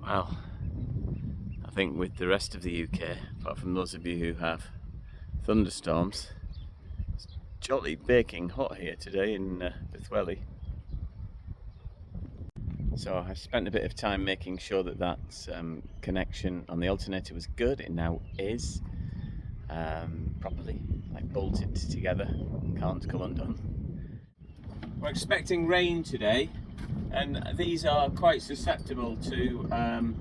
Well, I think with the rest of the UK, apart from those of you who have thunderstorms, it's jolly baking hot here today in Bethwelly. So I spent a bit of time making sure that connection on the alternator was good. It now is properly, like bolted together, can't come undone. We're expecting rain today, and these are quite susceptible to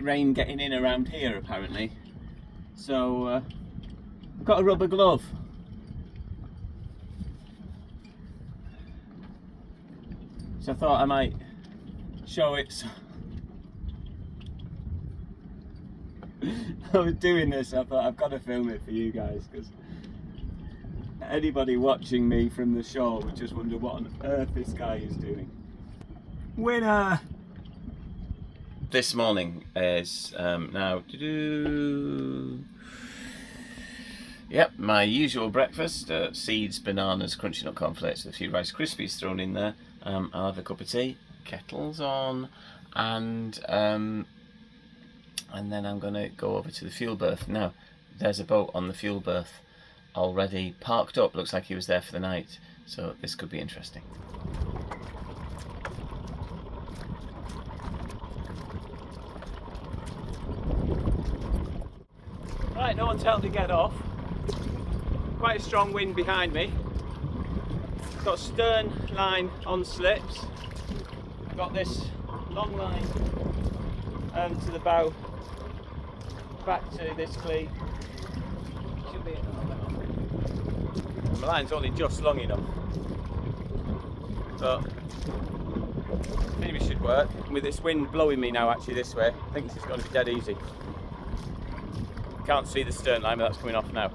rain getting in around here apparently. So I've got a rubber glove. So I thought I might show it. I was doing this, I thought I've got to film it for you guys, because anybody watching me from the shore would just wonder what on earth this guy is doing. Winner! This morning is now yep, my usual breakfast, seeds, bananas, crunchy nut cornflakes with a few Rice Krispies thrown in there. I'll have a cup of tea, kettle's on, and then I'm going to go over to the fuel berth. Now, there's a boat on the fuel berth already parked up. Looks like he was there for the night, so this could be interesting. Right, no one told me to get off. Quite a strong wind behind me. Got stern line on slips. Got this long line to the bow, back to this cleat. Should be my line's only just long enough, but maybe it should work. With this wind blowing me now actually this way, I think this is going to be dead easy. Can't see the stern line, but that's coming off now.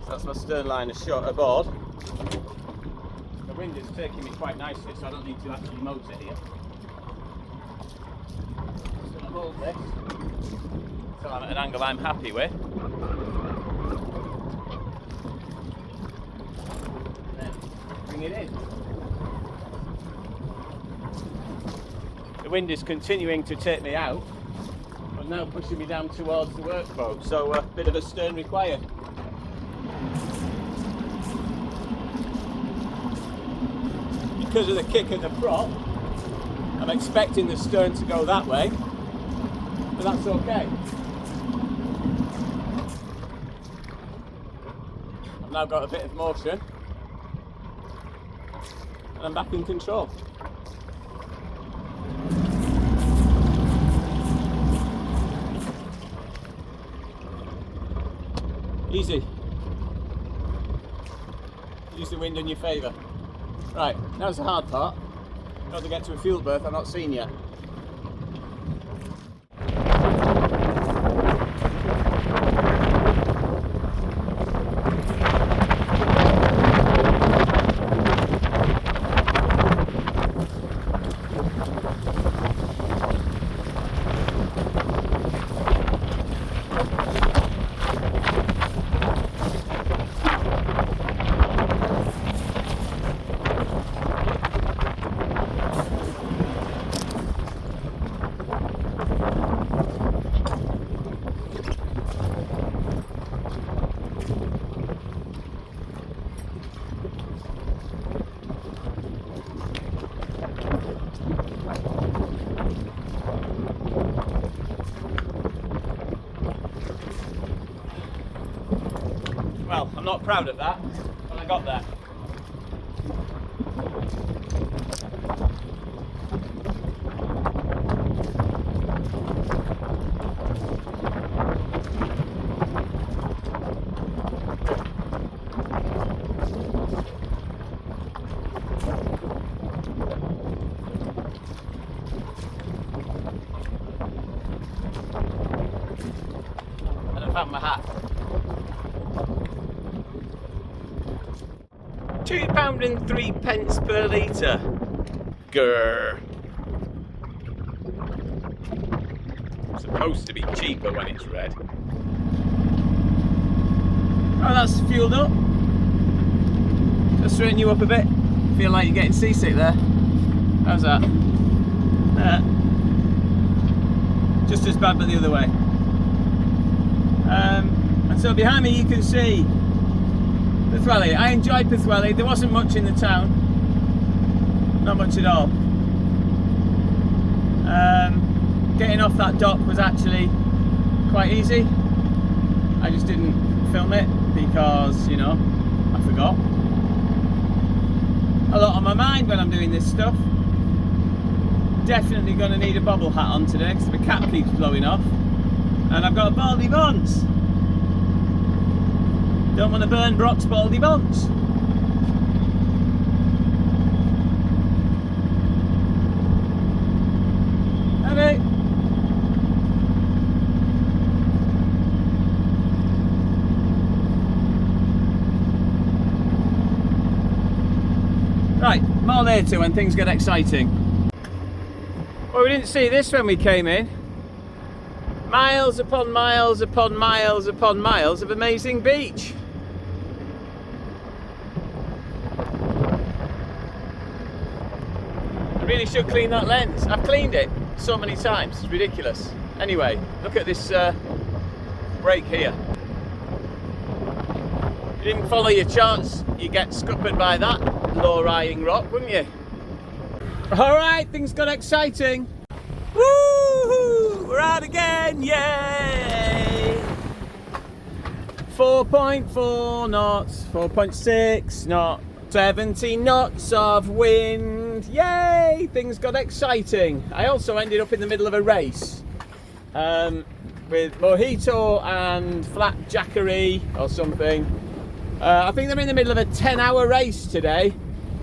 So that's my stern line shot aboard. The wind is taking me quite nicely, so I don't need to actually motor here. Just going to hold this so I'm at an angle I'm happy with. Bring it in. The wind is continuing to take me out, but now pushing me down towards the workboat, so a bit of a stern required. Because of the kick of the prop, I'm expecting the stern to go that way, but that's okay. I've now got a bit of motion, and I'm back in control. Easy. Use the wind in your favour. Right, now's the hard part. Got to get to a fuel berth I've not seen yet. Well, I'm not proud of that, but I got there. And I found my hat. £2.03 per litre. Grrr. It's supposed to be cheaper when it's red. that's fueled up. Just straighten you up a bit. Feel like you're getting seasick there. How's that? Just as bad but the other way. And so behind me you can see Pwllheli. I enjoyed Pwllheli. There wasn't much in the town. Not much at all. Getting off that dock was actually quite easy. I just didn't film it because, you know, I forgot. A lot on my mind when I'm doing this stuff. Definitely going to need a bobble hat on today because the cap keeps blowing off. And I've got a baldy bonds. Don't want to burn Brock's baldy bonds. Okay. Right, more later when things get exciting. Well, we didn't see this when we came in. Miles upon miles upon miles upon miles of amazing beach. I really should clean that lens. I've cleaned it so many times, it's ridiculous. Anyway, look at this break here. If you didn't follow your charts, you get scuppered by that low-lying rock, wouldn't you? Alright, things got exciting. Woo! We're out again, yay! 4.4 knots, 4.6 knots, 70 knots of wind, yay! Things got exciting. I also ended up in the middle of a race with mojito and flat jackery or something. I think they're in the middle of a 10-hour race today,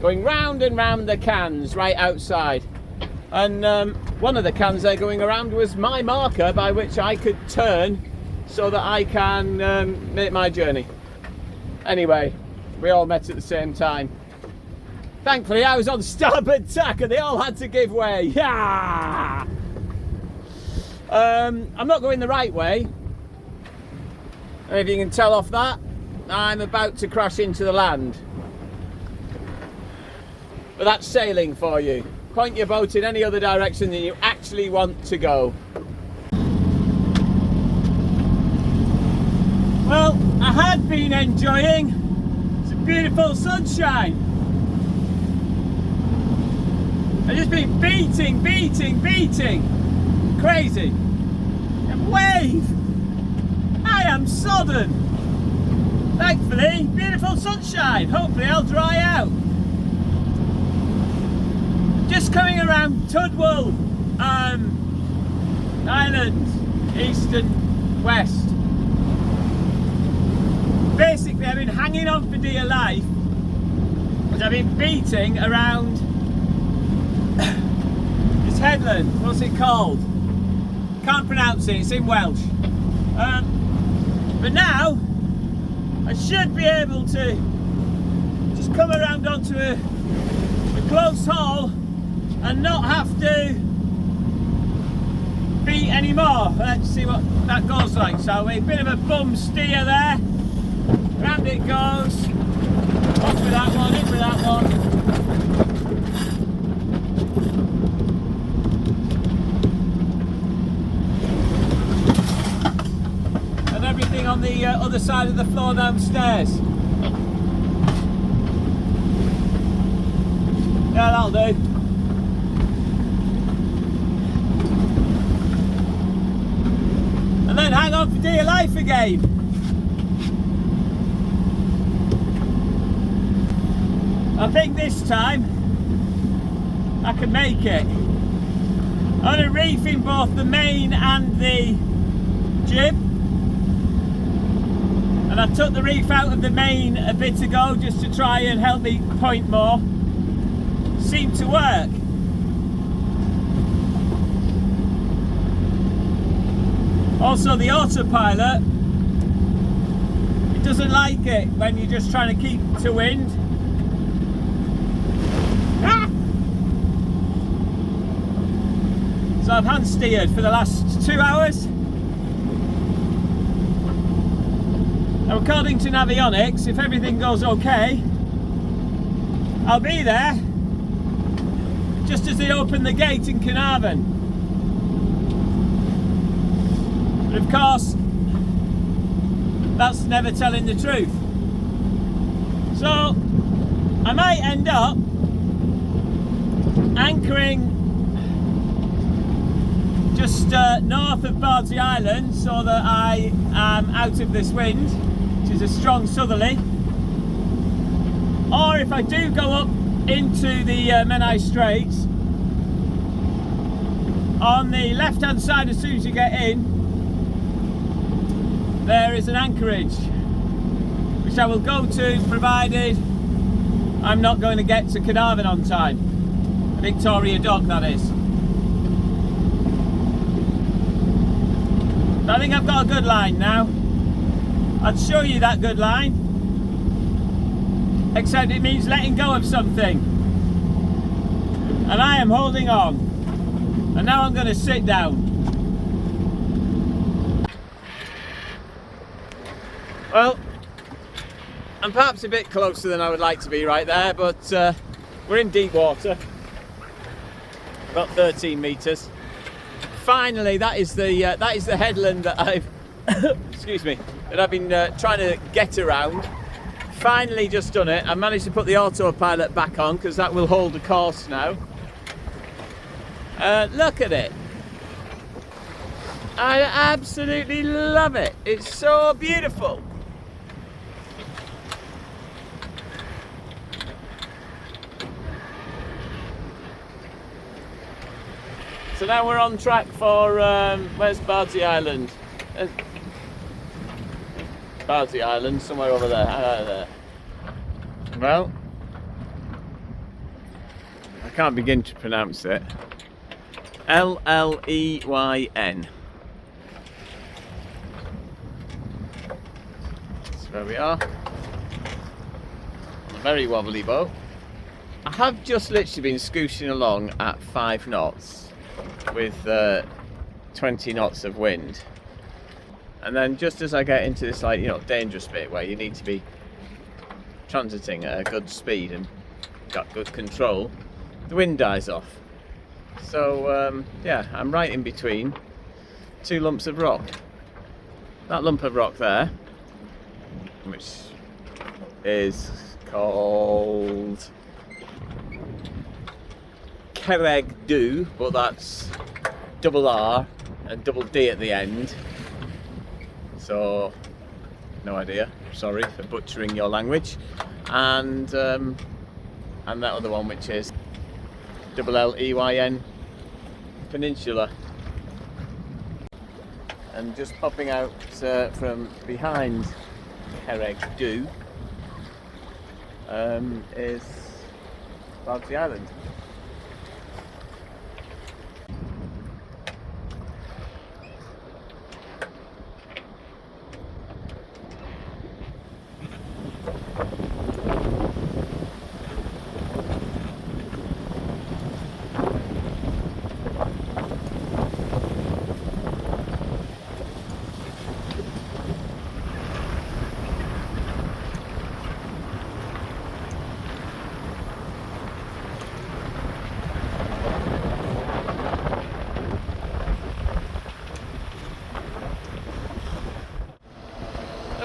going round and round the cans right outside. And one of the cans they're going around was my marker by which I could turn so that I can make my journey. Anyway, we all met at the same time. Thankfully I was on starboard tack and they all had to give way. Yeah! I'm not going the right way. And if you can tell off that, I'm about to crash into the land. But that's sailing for you. Point your boat in any other direction than you actually want to go. Well, I had been enjoying some beautiful sunshine. I've just been beating. Crazy. And wave. I am sodden. Thankfully, beautiful sunshine. Hopefully I'll dry out. Just coming around Tudwell Island, east and west. Basically, I've been hanging on for dear life because I've been beating around this headland. What's it called? Can't pronounce it, it's in Welsh. But now, I should be able to just come around onto a close haul and not have to beat anymore. Let's see what that goes like, shall we? Bit of a bum steer there. Round it goes. Off with that one, in with that one. And everything on the other side of the floor downstairs. Yeah, that'll do. And then hang on for dear life again. I think this time I can make it. I'm going to reef in both the main and the jib. And I took the reef out of the main a bit ago just to try and help me point more. Seemed to work. Also the autopilot, it doesn't like it when you're just trying to keep to wind. Ah! So I've hand steered for the last 2 hours. Now, according to Navionics, if everything goes okay, I'll be there just as they open the gate in Caernarfon. But of course, that's never telling the truth. So I might end up anchoring just north of Bouy Island so that I am out of this wind, which is a strong southerly. Or if I do go up into the Menai Straits, on the left hand side as soon as you get in, there is an anchorage which I will go to, provided I'm not going to get to Caernarfon on time. Victoria Dock, that is. I think I've got a good line now. I'd show you that good line, except it means letting go of something, and I am holding on. And now I'm going to sit down. Well, I'm perhaps a bit closer than I would like to be right there, but we're in deep water, about 13 metres. Finally, that is the headland that I've excuse me, that I've been trying to get around. Finally, just done it. I managed to put the autopilot back on because that will hold the course now. Look at it. I absolutely love it. It's so beautiful. So now we're on track for, where's Bouy Island? Bouy Island, somewhere over there. Well, I can't begin to pronounce it. L-L-E-Y-N. That's where we are. Very wobbly boat. I have just literally been scooting along at 5 knots with 20 knots of wind. And then just as I get into this, like, you know, dangerous bit where you need to be transiting at a good speed and got good control, the wind dies off. So yeah, I'm right in between 2 lumps of rock. That lump of rock there, which is called Caernarfon, but that's double R and double D at the end. So no idea. Sorry for butchering your language. And that other one, which is double L-E-Y-N Peninsula. And just popping out from behind Caernarfon is Bouy Island.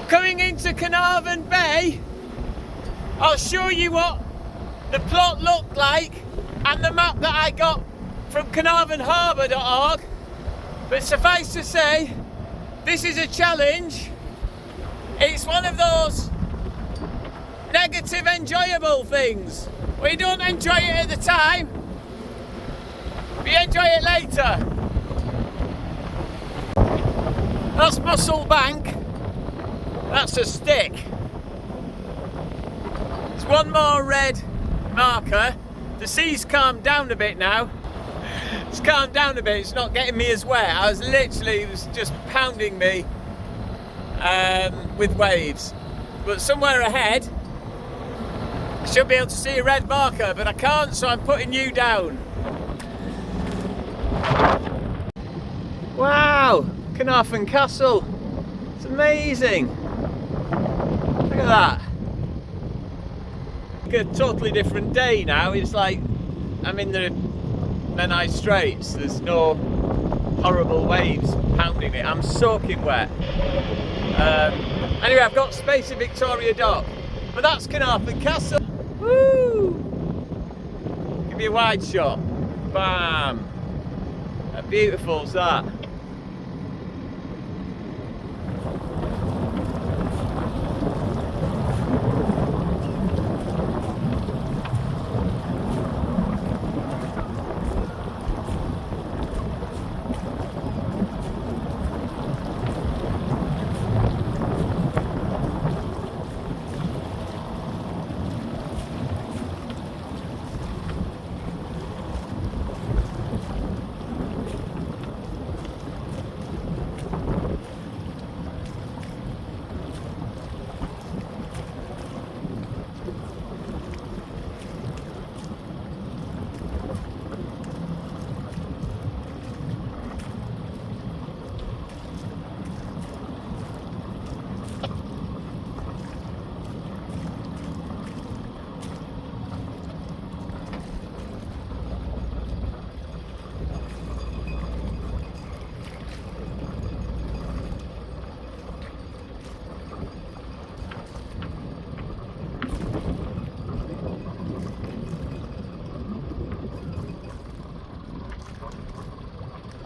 Coming into Caernarfon Bay, I'll show you what the plot looked like and the map that I got from caernarfonharbour.org. But suffice to say, this is a challenge. It's one of those negative enjoyable things where you don't enjoy it at the time, but you enjoy it later. That's Muscle Bank. That's a stick. There's one more red marker. The sea's calmed down a bit now. It's calmed down a bit. It's not getting me as wet. It was just pounding me with waves. But somewhere ahead, I should be able to see a red marker, but I can't, so I'm putting you down. Wow, Caernarfon Castle. It's amazing. that. A totally different day now. It's like I'm in the Menai Straits. There's no horrible waves pounding it. I'm soaking wet. Anyway, I've got space in Victoria Dock, but that's Caernarfon Castle. Woo! Give me a wide shot. Bam! How beautiful's that?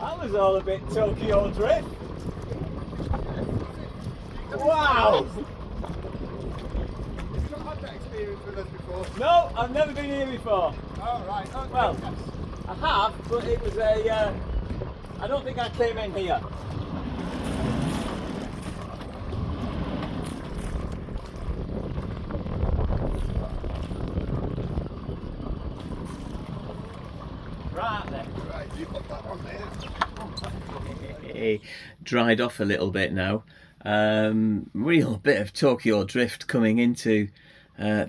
That was all a bit Tokyo Drift. Wow! You've not had that experience with us before? No, I've never been here before. Oh, right. Okay. Well, I have, but it was a. I don't think I came in here. Right then. Right, you put that on there. Dried off a little bit now. Real bit of Tokyo Drift coming into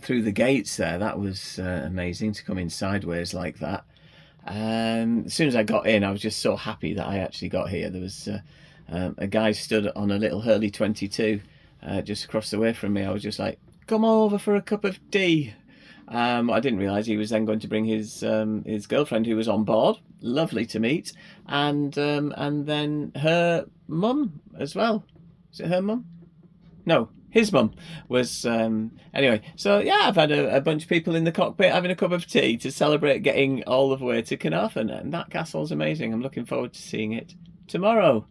through the gates there. That was amazing to come in sideways like that. As soon as I got in, I was just so happy that I actually got here. There was a guy stood on a little Hurley 22 just across the way from me. I was just like, come over for a cup of tea. I didn't realise he was then going to bring his girlfriend who was on board. Lovely to meet, and then her mum as well. Is it her mum? No, his mum was. Anyway, so yeah, I've had a bunch of people in the cockpit having a cup of tea to celebrate getting all the way to Caernarfon, and that castle's amazing. I'm looking forward to seeing it tomorrow.